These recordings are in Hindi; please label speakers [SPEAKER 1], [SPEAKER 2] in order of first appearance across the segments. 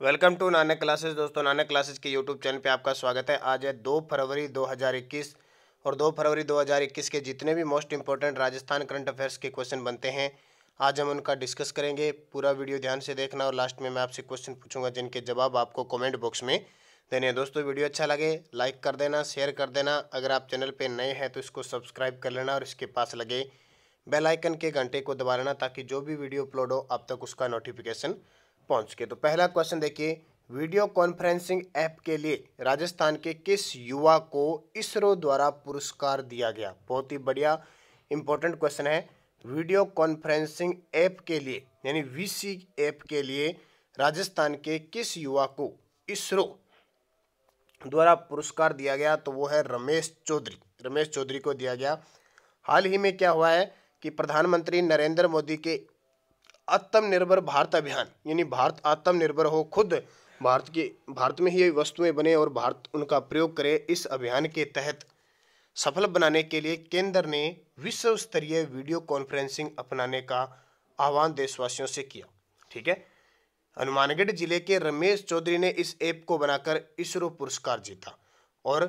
[SPEAKER 1] Welcome to Nanak classes. दोस्तों, नानक क्लासेस के यूट्यूब चैनल पे आपका स्वागत है। आज है 2 फरवरी 2021 और 2 फरवरी 2021 के जितने भी most important Rajasthan current affairs के क्वेश्चन बनते हैं, आज हम उनका डिस्कस करेंगे। पूरा वीडियो ध्यान से देखना और लास्ट में मैं आपसे क्वेश्चन पूछूंगा जिनके जवाब आपको कमेंट बॉक्स में देने हैं। दोस्तों, वीडियो अच्छा लगे लाइक कर देना, शेयर कर देना। अगर आप चैनल पर नए हैं तो इसको सब्सक्राइब कर लेना और इसके पास लगे बेल आइकन के घंटे को दबा लेना ताकि जो भी वीडियो अपलोड हो आप तक उसका नोटिफिकेशन पहुंच के। तो पहला क्वेश्चन देखिए, वीडियो कॉन्फ्रेंसिंग ऐप के लिए राजस्थान के किस युवा को इसरो द्वारा पुरस्कार दिया गया? बहुत ही बढ़िया इंपॉर्टेंट क्वेश्चन है। वीडियो कॉन्फ्रेंसिंग ऐप के लिए यानी वीसी ऐप के लिए राजस्थान के किस युवा को इसरो द्वारा पुरस्कार दिया गया? तो वो है रमेश चौधरी। रमेश चौधरी को दिया गया। हाल ही में क्या हुआ है कि प्रधानमंत्री नरेंद्र मोदी के आत्मनिर्भर भारत अभियान यानी भारत आत्मनिर्भर हो, खुद भारत में ही ये वस्तुएं बने और भारत उनका प्रयोग करे, इस अभियान के तहत सफल बनाने के लिए केंद्र ने विश्व स्तरीय वीडियो कॉन्फ्रेंसिंग अपनाने का आह्वान देशवासियों से किया। ठीक है, हनुमानगढ़ जिले के रमेश चौधरी ने इस ऐप को बनाकर इसरो पुरस्कार जीता। और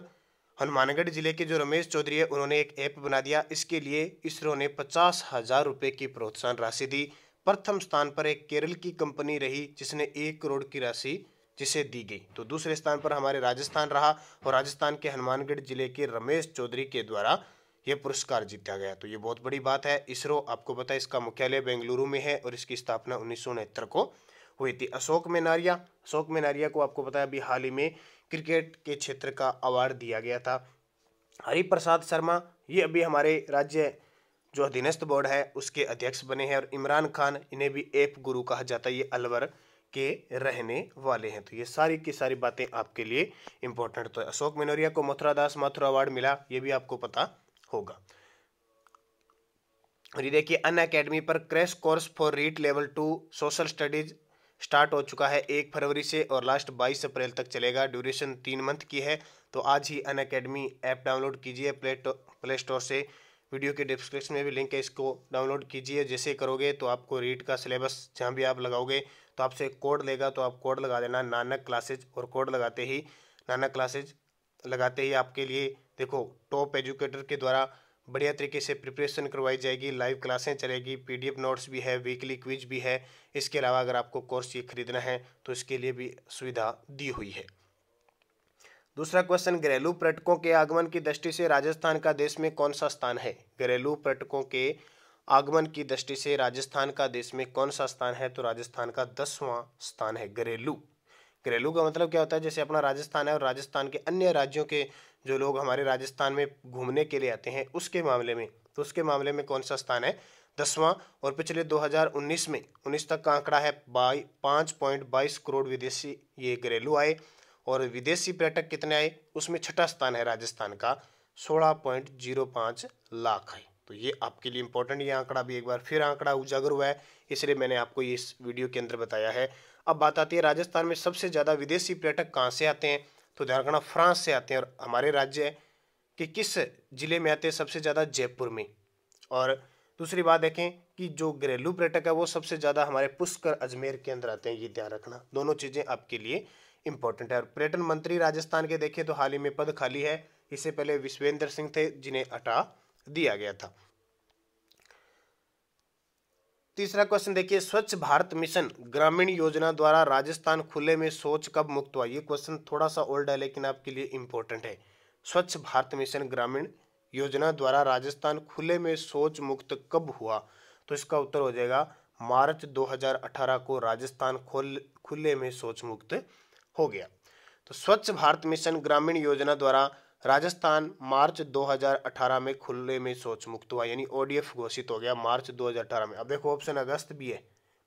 [SPEAKER 1] हनुमानगढ़ जिले के जो रमेश चौधरी है उन्होंने एक ऐप बना दिया। इसके लिए इसरो ने 50,000 रुपये की प्रोत्साहन राशि दी। प्रथम स्थान पर एक केरल की कंपनी रही जिसने 1 करोड़ की राशि जिसे दी गई। तो दूसरे स्थान पर हमारे राजस्थान रहा और राजस्थान के हनुमानगढ़ जिले के रमेश चौधरी के द्वारा यह पुरस्कार जीता गया। तो ये बहुत बड़ी बात है। इसरो आपको पता है इसका मुख्यालय बेंगलुरु में है और इसकी स्थापना 1969 को हुई थी। अशोक मेनारिया को आपको पता है अभी हाल ही में क्रिकेट के क्षेत्र का अवार्ड दिया गया था। हरिप्रसाद शर्मा ये अभी हमारे राज्य जो अधीनस्थ बोर्ड है उसके अध्यक्ष बने हैं। और इमरान खान, इन्हें भी ऐप गुरु कहा जाता है, ये अलवर के रहने वाले हैं। तो ये सारी की सारी बातें आपके लिए इंपॉर्टेंट। तो अशोक मेनोरिया को मथुरादास माथुर अवार्ड मिला, ये भी आपको पता होगा। और ये देखिए, अन अकेडमी पर crash course for REET level 2 social studies start हो चुका है 1 फरवरी से और लास्ट 22 अप्रैल तक चलेगा। ड्यूरेशन 3 मंथ की है। तो आज ही अन अकेडमी ऐप डाउनलोड कीजिए प्ले स्टोर से। वीडियो के डिस्क्रिप्शन में भी लिंक है, इसको डाउनलोड कीजिए। जैसे करोगे तो आपको रीट का सिलेबस जहाँ भी आप लगाओगे तो आपसे कोड लेगा, तो आप कोड लगा देना नानक क्लासेज। और कोड लगाते ही नानक क्लासेज लगाते ही आपके लिए देखो टॉप एजुकेटर के द्वारा बढ़िया तरीके से प्रिपरेशन करवाई जाएगी। लाइव क्लासें चलेगी, पीडीएफ नोट्स भी है, वीकली क्विज भी है। इसके अलावा अगर आपको कोर्स ये खरीदना है तो इसके लिए भी सुविधा दी हुई है। दूसरा क्वेश्चन, घरेलू पर्यटकों के आगमन की दृष्टि से राजस्थान का देश में कौन सा स्थान है? घरेलू पर्यटकों के आगमन की दृष्टि से राजस्थान का देश में कौन सा स्थान है? तो राजस्थान का 10वां स्थान है घरेलू। घरेलू का मतलब क्या होता है? जैसे अपना राजस्थान है और राजस्थान के अन्य राज्यों के जो लोग हमारे राजस्थान में घूमने के लिए आते हैं उसके मामले में, तो उसके मामले में कौन सा स्थान है? 10वां। और पिछले 2019 में 19 तक का आंकड़ा है 5.22 करोड़ विदेशी ये घरेलू आए। और विदेशी पर्यटक कितने आए? उसमें छठा स्थान है राजस्थान का, 16.05 लाख है। तो ये आपके लिए इंपॉर्टेंट, ये आंकड़ा भी एक बार फिर आंकड़ा उजागर हुआ है, इसलिए मैंने आपको ये इस वीडियो के अंदर बताया है। अब बात आती है राजस्थान में सबसे ज़्यादा विदेशी पर्यटक कहाँ से आते हैं? तो ध्यान रखना, फ्रांस से आते हैं। और हमारे राज्य के किस जिले में आते हैं? सबसे ज़्यादा जयपुर में। और दूसरी बात देखें कि जो घरेलू पर्यटक है वो सबसे ज़्यादा हमारे पुष्कर अजमेर के अंदर आते हैं, ये ध्यान रखना। दोनों चीज़ें आपके लिए इंपॉर्टेंट है। और पर्यटन मंत्री राजस्थान के देखें तो हाल ही में पद खाली है। इससे पहले विश्वेंद्र सिंह थे जिन्हें हटा दिया गया था। तीसरा क्वेश्चन देखिए, स्वच्छ भारत मिशन ग्रामीण योजना द्वारा राजस्थान खुले में शौच कब मुक्त हुआ? ये क्वेश्चन थोड़ा सा ओल्ड है लेकिन आपके लिए इंपॉर्टेंट है। स्वच्छ भारत मिशन ग्रामीण योजना द्वारा राजस्थान खुले में शौच मुक्त कब हुआ? तो इसका उत्तर हो जाएगा मार्च 2018 को राजस्थान खुले में शौच मुक्त हो गया। तो स्वच्छ भारत मिशन ग्रामीण योजना द्वारा राजस्थान मार्च 2018 में खुले में शौच मुक्त हुआ, यानी ओडीएफ घोषित हो गया मार्च 2018 में। अब देखो ऑप्शन अगस्त भी है,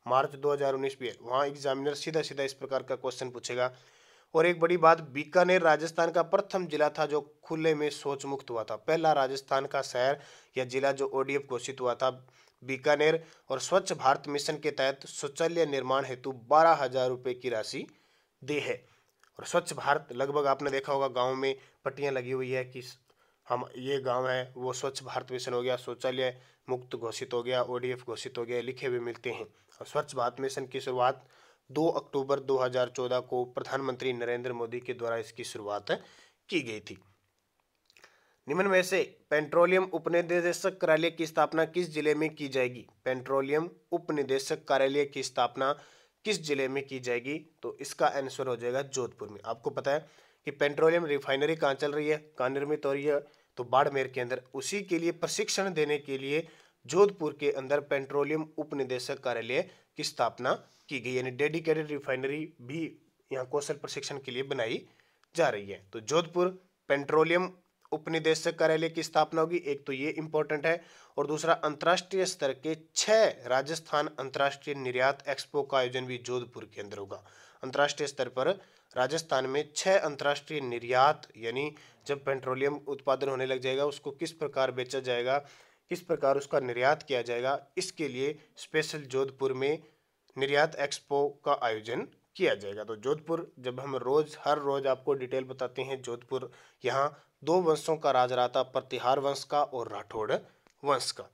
[SPEAKER 1] मार्च 2019 भी है, वहाँ एग्जामिनर सीधा सीधा इस प्रकार का क्वेश्चन पूछेगा। और एक बड़ी बात, बीकानेर राजस्थान का प्रथम जिला था जो खुले में शौच मुक्त हुआ था। पहला राजस्थान का शहर या जिला जो ओडीएफ घोषित हुआ था बीकानेर। और स्वच्छ भारत मिशन के तहत शौचालय निर्माण हेतु 12,000 रुपये की राशि दी है। और स्वच्छ भारत लगभग आपने देखा होगा गाँव में पट्टियाँ लगी हुई है कि हम ये गांव है वो स्वच्छ भारत मिशन हो गया, शौचालय मुक्त घोषित हो गया, ओडीएफ घोषित हो गया, लिखे हुए मिलते हैं। और स्वच्छ भारत मिशन की शुरुआत 2 अक्टूबर 2014 को प्रधानमंत्री नरेंद्र मोदी के द्वारा इसकी शुरुआत की गई थी। निम्न में से पेट्रोलियम उपनिदेशक कार्यालय की स्थापना किस जिले में की जाएगी? पेट्रोलियम उपनिदेशक कार्यालय की स्थापना किस जिले में की जाएगी? तो इसका आंसर हो जाएगा जोधपुर में। आपको पता है कि पेट्रोलियम रिफाइनरी कहाँ चल रही है, कहाँ निर्मित हो रही है? तो बाड़मेर के अंदर। उसी के लिए प्रशिक्षण देने के लिए जोधपुर के अंदर पेट्रोलियम उपनिदेशक कार्यालय की स्थापना की गई, यानी डेडिकेटेड रिफाइनरी भी यहाँ कौशल प्रशिक्षण के लिए बनाई जा रही है। तो जोधपुर पेट्रोलियम उपनिदेशक कार्यालय की स्थापना होगी, एक तो ये इंपॉर्टेंट है। और दूसरा, अंतर्राष्ट्रीय स्तर के 6 राजस्थान अंतर्राष्ट्रीय निर्यात एक्सपो का आयोजन भी जोधपुर के अंदर होगा। अंतर्राष्ट्रीय स्तर पर राजस्थान में 6 अंतर्राष्ट्रीय निर्यात, यानी जब पेट्रोलियम उत्पादन होने लग जाएगा उसको किस प्रकार बेचा जाएगा, किस प्रकार उसका निर्यात किया जाएगा, इसके लिए स्पेशल जोधपुर में निर्यात एक्सपो का आयोजन किया जाएगा। तो जोधपुर, जब हम हर रोज आपको डिटेल बताते हैं, जोधपुर यहाँ 2 वंशों का राज रहा था, प्रतिहार वंश का और राठौड़ वंश का।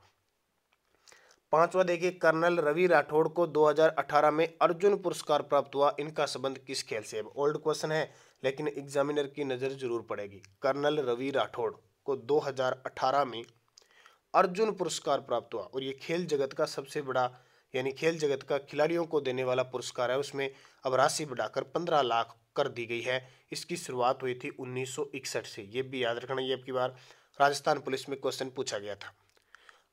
[SPEAKER 1] 5वां देखिए, कर्नल रवि राठौड़ को 2018 में अर्जुन पुरस्कार प्राप्त हुआ, इनका संबंध किस खेल से है? ओल्ड क्वेश्चन है लेकिन एग्जामिनर की नजर जरूर पड़ेगी। कर्नल रवि राठौड़ को 2018 में अर्जुन पुरस्कार प्राप्त हुआ और ये खेल जगत का सबसे बड़ा, यानी खेल जगत का खिलाड़ियों को देने वाला पुरस्कार है। उसमें अब राशि बढ़ाकर 15 लाख कर दी गई है। इसकी शुरुआत हुई थी 1961 से। ये भी याद रखना, ये अब की बार राजस्थान पुलिस में क्वेश्चन पूछा गया था।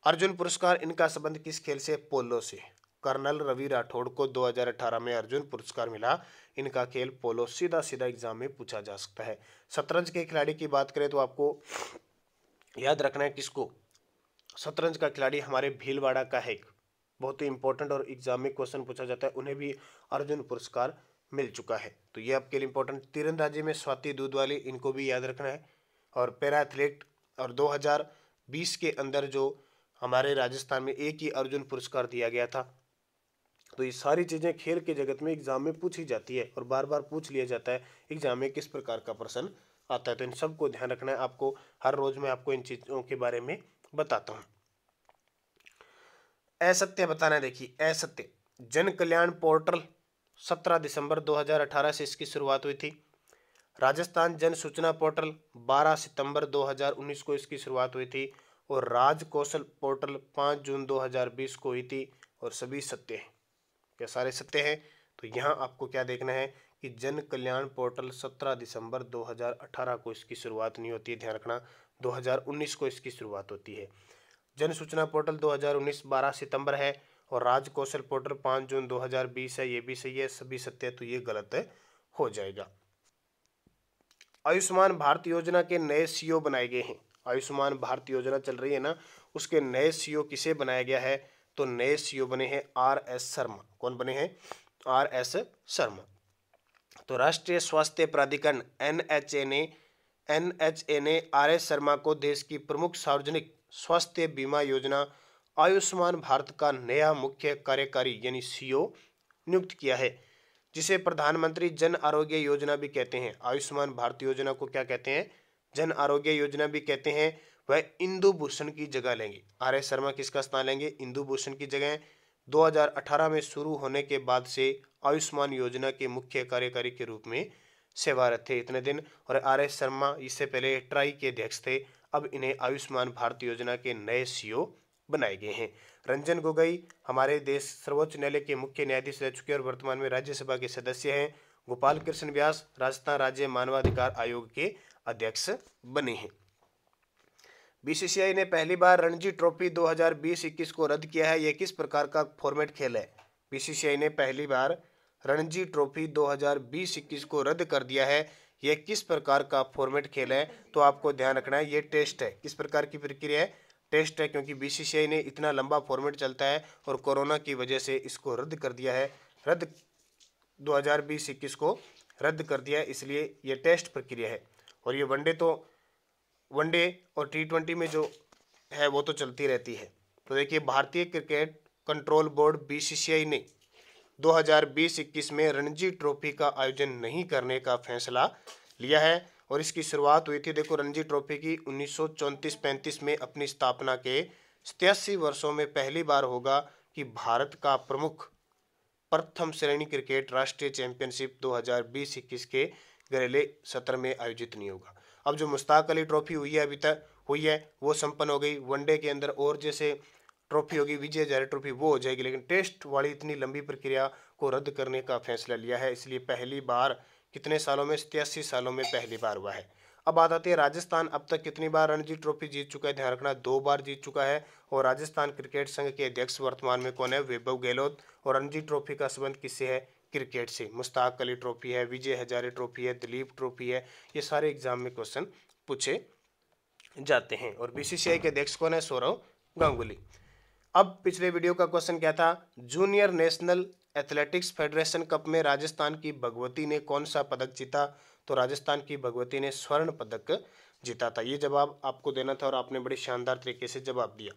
[SPEAKER 1] अर्जुन पुरस्कार, इनका संबंध किस खेल से? पोलो से। कर्नल रवि राठौड़ को 2018 में अर्जुन पुरस्कार मिला, इनका खेल पोलो। सीधा सीधा एग्जाम में पूछा जा सकता है। शतरंज के खिलाड़ी की बात करें तो आपको याद रखना है किसको? शतरंज का खिलाड़ी हमारे भीलवाड़ा का है, बहुत ही इंपॉर्टेंट और एग्जाम में क्वेश्चन पूछा जाता है, उन्हें भी अर्जुन पुरस्कार मिल चुका है। तो ये आपके लिए इंपॉर्टेंट। तीरंदाजी में स्वाति दूधवाली, इनको भी याद रखना है। और पैरा एथलीट, और 2020 के अंदर जो हमारे राजस्थान में एक ही अर्जुन पुरस्कार दिया गया था। तो ये सारी चीजें खेल के जगत में एग्जाम में पूछी जाती है और बार बार पूछ लिया जाता है एग्जाम में किस प्रकार का प्रश्न आता है। तो इन सबको ध्यान रखना है आपको। हर रोज मैं आपको इन चीजों के बारे में बताता हूँ। असत्य बताना है। देखिए, असत्य जन कल्याण पोर्टल 17 दिसंबर 2018 से इसकी शुरुआत हुई थी। राजस्थान जन सूचना पोर्टल 12 सितंबर 2019 को इसकी शुरुआत हुई थी। और राज कौशल पोर्टल 5 जून 2020 को हुई थी। और सभी सत्य हैं, क्या सारे सत्य हैं? तो यहाँ आपको क्या देखना है कि जन कल्याण पोर्टल 17 दिसंबर 2018 को इसकी शुरुआत नहीं होती है, ध्यान रखना। 2019 को इसकी शुरुआत होती है। जन सूचना पोर्टल 2019 12 सितंबर है और राज कौशल पोर्टल 5 जून 2020 है। ये भी सही है, सभी सत्य है, तो ये गलत हो जाएगा। आयुष्मान भारत योजना के नए सीईओ बनाए गए हैं। आयुष्मान भारत योजना चल रही है ना, उसके नए सीईओ किसे बनाया गया है? तो नए सीईओ बने हैं RS शर्मा। कौन बने हैं? RS शर्मा। तो राष्ट्रीय स्वास्थ्य प्राधिकरण NHA ने RS शर्मा को देश की प्रमुख सार्वजनिक स्वास्थ्य बीमा योजना आयुष्मान भारत का नया मुख्य कार्यकारी यानी सीईओ नियुक्त किया है, जिसे प्रधानमंत्री जन आरोग्य योजना भी कहते हैं। आयुष्मान भारत योजना को क्या कहते हैं? जन आरोग्य योजना भी कहते हैं। वह इंदु भूषण की जगह लेंगे। RS शर्मा किसका स्थान लेंगे? इंदु भूषण की जगह। 2018 में शुरू होने के बाद से आयुष्मान योजना के मुख्य कार्यकारी के रूप में सेवारत थे इतने दिन। और RS शर्मा इससे पहले ट्राई के अध्यक्ष थे। अब इन्हें आयुष्मान भारत योजना के नए सीईओ बनाए गए हैं। रंजन गोगोई हमारे देश सर्वोच्च न्यायालय के मुख्य न्यायाधीश रह चुके हैं और वर्तमान में राज्यसभा के सदस्य हैं। गोपाल कृष्ण व्यास राजस्थान राज्य मानवाधिकार आयोग के अध्यक्ष बने हैं। BCCI ने पहली बार रणजी ट्रॉफी 2020-21 को रद्द किया है। यह किस प्रकार का फॉर्मेट खेल है? BCCI ने पहली बार रणजी ट्रॉफी 2020-21 को रद्द कर दिया है। यह किस प्रकार का फॉर्मेट खेल है? तो आपको ध्यान रखना है, ये टेस्ट है। किस प्रकार की प्रक्रिया है? टेस्ट है, क्योंकि BCCI ने इतना लंबा फॉर्मेट चलता है और कोरोना की वजह से इसको रद्द कर दिया है। 2020-21 को रद्द कर दिया है, इसलिए ये टेस्ट प्रक्रिया है। और ये वनडे और T20 में जो है वो तो चलती रहती है। तो देखिए, भारतीय क्रिकेट कंट्रोल बोर्ड BCCI ने 2020-21 में रणजी ट्रॉफी का आयोजन नहीं करने का फैसला लिया है। और इसकी शुरुआत हुई थी, देखो, रणजी ट्रॉफी की 1934-35 में अपनी स्थापना के 87 वर्षों में पहली बार होगा कि भारत का प्रमुख प्रथम श्रेणी क्रिकेट राष्ट्रीय चैंपियनशिप 2020-21 के घरेलू सत्र में आयोजित नहीं होगा। अब जो मुश्ताक अली ट्रॉफी हुई है अभी तक हुई है वो संपन्न हो गई। वनडे के अंदर और जैसे ट्रॉफी होगी विजय हजारे ट्रॉफी वो हो जाएगी, लेकिन टेस्ट वाली इतनी लंबी प्रक्रिया को रद्द करने का फैसला लिया है। इसलिए पहली बार कितने सालों में, 87 सालों में पहली बार हुआ है। अब बात आती है राजस्थान अब तक कितनी बार रणजी ट्रॉफी जीत चुका है। ध्यान रखना 2 बार जीत चुका है। और राजस्थान क्रिकेट संघ के अध्यक्ष वर्तमान में कौन है, वैभव गहलोत। और रणजी ट्रॉफी का संबंध किससे है, क्रिकेट से। मुश्ताक अली ट्रॉफी है, विजय हजारे ट्रॉफी है, दिलीप ट्रॉफी है, ये सारे एग्जाम में क्वेश्चन पूछे जाते हैं। और बीसीसीआई के अध्यक्ष कौन है, सौरव गांगुली। अब पिछले वीडियो का क्वेश्चन क्या था, junior national athletics federation cup में राजस्थान की भगवती ने कौन सा पदक जीता। तो राजस्थान की भगवती ने स्वर्ण पदक जीता था। ये जवाब आपको देना था और आपने बड़े शानदार तरीके से जवाब दिया।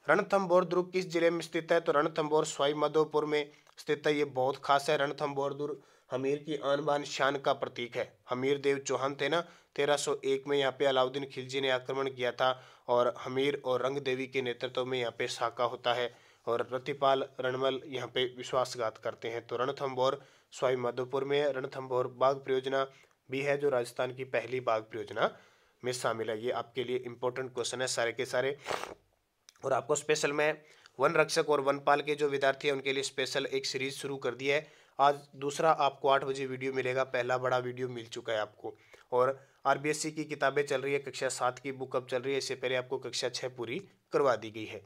[SPEAKER 1] रणथंभौर दुर्ग किस जिले में स्थित है। तो रणथंभौर सवाई माधोपुर में स्थित है। ये बहुत खास है। रणथंभौर दुर्ग हमीर की आन बान शान का प्रतीक है। हमीर देव चौहान थे ना, 1301 में यहाँ पे अलाउद्दीन खिलजी ने आक्रमण किया था और हमीर और रंग देवी के नेतृत्व में यहाँ पे साका होता है और रतिपाल रणमल यहाँ पे विश्वासघात करते हैं। तो रणथंभौर सवाई माधोपुर में है। रणथंभौर बाघ परियोजना भी है जो राजस्थान की पहली बाघ परियोजना में शामिल है। ये आपके लिए इंपॉर्टेंट क्वेश्चन है सारे के सारे। और आपको स्पेशल में वन रक्षक और वनपाल के जो विद्यार्थी हैं उनके लिए स्पेशल एक सीरीज शुरू कर दी है। आज दूसरा आपको 8 बजे वीडियो मिलेगा, पहला बड़ा वीडियो मिल चुका है आपको। और आरबीएससी की किताबें चल रही है, कक्षा 7 की बुक अब चल रही है, इससे पहले आपको कक्षा 6 पूरी करवा दी गई है।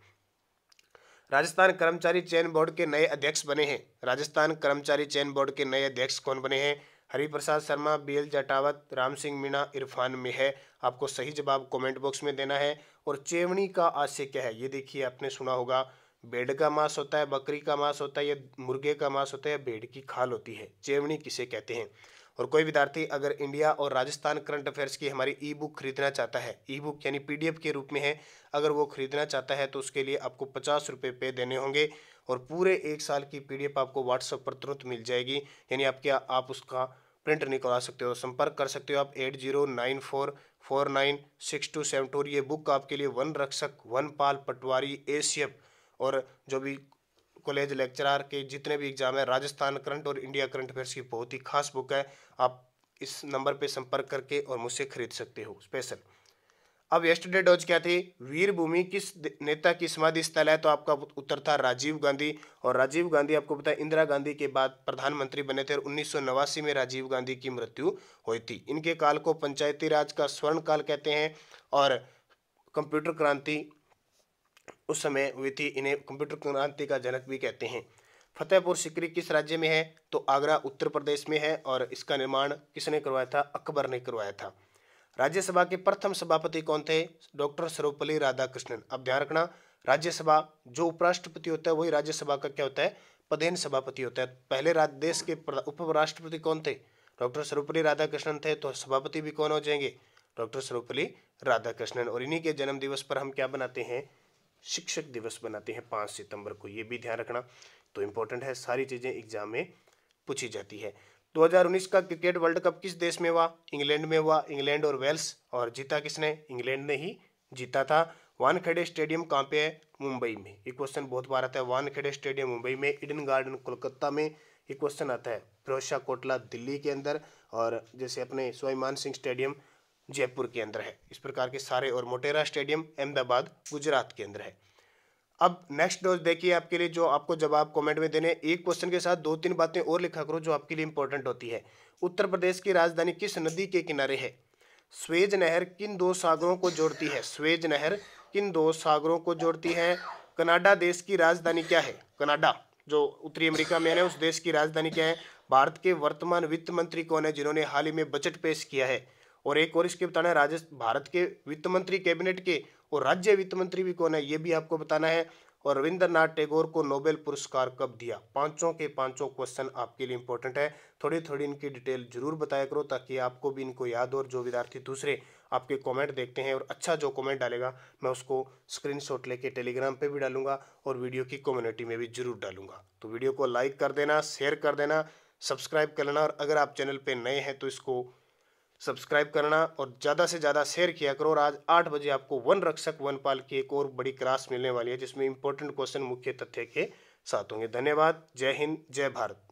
[SPEAKER 1] राजस्थान कर्मचारी चयन बोर्ड के नए अध्यक्ष बने हैं। राजस्थान कर्मचारी चयन बोर्ड के नए अध्यक्ष कौन बने हैं, हरिप्रसाद शर्मा, बीएल जटावत, राम सिंह मीणा, इरफान में है। आपको सही जवाब कमेंट बॉक्स में देना है। और चेवनी का आशय क्या है, ये देखिए आपने सुना होगा, भेड़ का मांस होता है, बकरी का मांस होता है, या मुर्गे का मांस होता है, या भेड़ की खाल होती है, चेवनी किसे कहते हैं। और कोई विद्यार्थी अगर इंडिया और राजस्थान करंट अफेयर्स की हमारी ई बुक खरीदना चाहता है, ई बुक यानी पीडीएफ के रूप में है, अगर वो खरीदना चाहता है तो उसके लिए आपको 50 रुपये पे देने होंगे और पूरे 1 साल की पीडीएफ आपको व्हाट्सएप पर तुरंत मिल जाएगी। यानी आप उसका प्रिंट निकलवा सकते हो, संपर्क कर सकते हो आप 8094496272। और ये बुक आपके लिए वन रक्षक, वनपाल, पटवारी, एसीएफ और जो भी कॉलेज लेक्चरर के जितने भी एग्जाम है, राजस्थान करंट और इंडिया करंट अफेयर्स की बहुत ही खास बुक है। आप इस नंबर पे संपर्क करके और मुझसे खरीद सकते हो स्पेशल। अब यस्टरडे डोज क्या थी, वीर भूमि किस नेता की समाधि स्थल है। तो आपका उत्तर था राजीव गांधी। और राजीव गांधी आपको पता है इंदिरा गांधी के बाद प्रधानमंत्री बने थे और 1989 में राजीव गांधी की मृत्यु हुई थी। इनके काल को पंचायती राज का स्वर्ण काल कहते हैं और कंप्यूटर क्रांति उस समय हुई थी, इन्हें कंप्यूटर क्रांति का जनक भी कहते हैं। फतेहपुर सीकरी किस राज्य में है। तो आगरा उत्तर प्रदेश में है और इसका निर्माण किसने करवाया था, अकबर ने करवाया था। राज्यसभा के प्रथम सभापति कौन थे, डॉक्टर सर्वपल्ली राधाकृष्णन। अब ध्यान रखना, राज्यसभा जो उपराष्ट्रपति होता है वही राज्यसभा का क्या होता है, प्रधान सभापति होता है। पहले देश के उपराष्ट्रपति कौन थे, डॉक्टर सर्वपल्ली राधाकृष्णन थे। तो सभापति भी कौन हो जाएंगे, डॉक्टर सर्वपल्ली राधाकृष्णन। और इन्हीं के जन्म दिवस पर हम क्या बनाते हैं, शिक्षक दिवस बनाते हैं 5 सितंबर को। ये भी ध्यान रखना, तो इंपॉर्टेंट है, सारी चीजें एग्जाम में पूछी जाती है। 2019 का क्रिकेट वर्ल्ड कप किस देश में हुआ, इंग्लैंड में हुआ, इंग्लैंड और वेल्स। और जीता किसने, इंग्लैंड ने ही जीता था। वानखेड़े स्टेडियम कहाँ पे है, मुंबई में। ये क्वेश्चन बहुत बार आता है, वानखेड़े स्टेडियम मुंबई में, ईडन गार्डन कोलकाता में। ये क्वेश्चन आता है फिरोज शाह कोटला दिल्ली के अंदर, और जैसे अपने सवाई मान सिंह स्टेडियम जयपुर के अंदर है। इस प्रकार के सारे, और मोटेरा स्टेडियम अहमदाबाद गुजरात के अंदर है। अब नेक्स्ट डोज देखिए आपके लिए, जो आपको जवाब कमेंट में देने, एक क्वेश्चन के साथ 2-3 बातें और लिखा करो जो आपके लिए इंपॉर्टेंट होती है। उत्तर प्रदेश की राजधानी किस नदी के किनारे है। स्वेज नहर किन 2 सागरों को जोड़ती है, स्वेज नहर किन 2 सागरों को जोड़ती है। कनाडा देश की राजधानी क्या है, कनाडा जो उत्तरी अमेरिका में है उस देश की राजधानी क्या है। भारत के वर्तमान वित्त मंत्री कौन है जिन्होंने हाल ही में बजट पेश किया है। और एक और इसके बताना है, भारत के वित्त मंत्री कैबिनेट के और राज्य वित्त मंत्री भी कौन है ये भी आपको बताना है। और रविंद्रनाथ टैगोर को नोबेल पुरस्कार कब दिया। 5 के 5 क्वेश्चन आपके लिए इंपॉर्टेंट है। थोड़ी थोड़ी इनकी डिटेल जरूर बताया करो ताकि आपको भी इनको याद हो। और जो विद्यार्थी दूसरे आपके कमेंट देखते हैं और अच्छा जो कमेंट डालेगा मैं उसको स्क्रीनशॉट लेके टेलीग्राम पे भी डालूंगा और वीडियो की कम्युनिटी में भी जरूर डालूंगा। तो वीडियो को लाइक कर देना, शेयर कर देना, सब्सक्राइब कर लेना। और अगर आप चैनल पे नए हैं तो इसको सब्सक्राइब करना और ज़्यादा से ज़्यादा शेयर किया करो। और आज 8 बजे आपको वन रक्षक वनपाल की एक और बड़ी क्लास मिलने वाली है जिसमें इंपॉर्टेंट क्वेश्चन मुख्य तथ्य के साथ होंगे। धन्यवाद। जय हिंद, जय भारत।